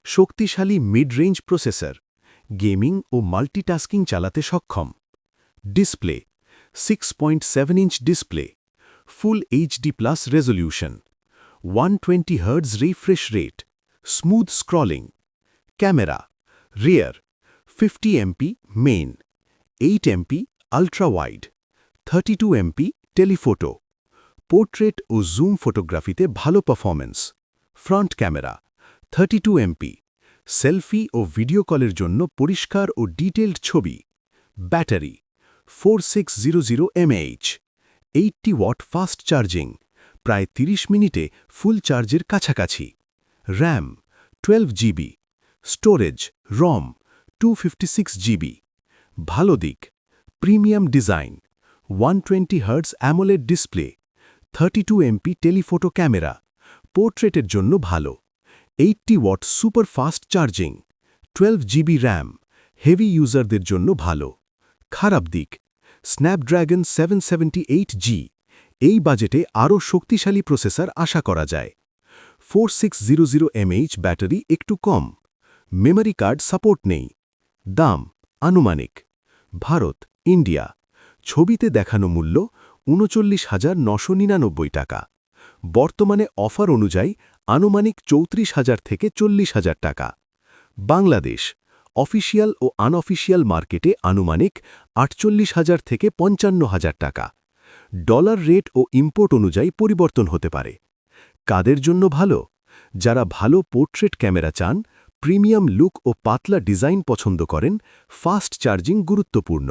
শক্তিশালী mid range processor, gaming ও multitasking চালাতে সক্ষম। Display 6.7 inch display, full HD plus resolution, 120 hertz refresh rate, smooth scrolling. Camera rear 50 MP main, 8 MP ultra wide, 32 MP telephoto. Portrait ও zoom ফটোগ্রাফিতে ভালো performance. Front camera 32 MP, selfie ও video কলের জন্য পরিষ্কার ও ডিটেইলড ছবি। Battery 4600 mAh, 80 watt fast charging, প্রায় 30 মিনিটে ফুল চার্জের কাছাকাছি। RAM 12 GB, storage ROM 256 GB. ভালো দিক: premium design, 120 hertz AMOLED display, 32 MP telephoto camera, পোর্ট্রেটের জন্য ভালো, 80 watt super fast charging, 12 GB RAM, heavy ইউজারদের জন্য ভালো। খারাপ দিক: স্ন্যাপড্রাগন 778G, এই বাজেটে আরও শক্তিশালী প্রসেসর আশা করা যায়। 4600 mAh ব্যাটারি একটু কম। মেমরি কার্ড সাপোর্ট নেই। দাম আনুমানিক। ভারত, ইন্ডিয়া। ছবিতে দেখানো মূল্য ৩৯,৯৯৯ টাকা। বর্তমানে অফার অনুযায়ী আনুমানিক ৩৪,০০০ থেকে ৪০,০০০ টাকা। বাংলাদেশ অফিসিয়াল ও আনঅফিসিয়াল মার্কেটে আনুমানিক ৪৮,০০০ থেকে ৫৫,০০০ টাকা। ডলার রেট ও ইম্পোর্ট অনুযায়ী পরিবর্তন হতে পারে। কাদের জন্য ভালো? যারা ভালো পোর্ট্রেট ক্যামেরা চান, প্রিমিয়াম লুক ও পাতলা ডিজাইন পছন্দ করেন, ফাস্ট চার্জিং গুরুত্বপূর্ণ।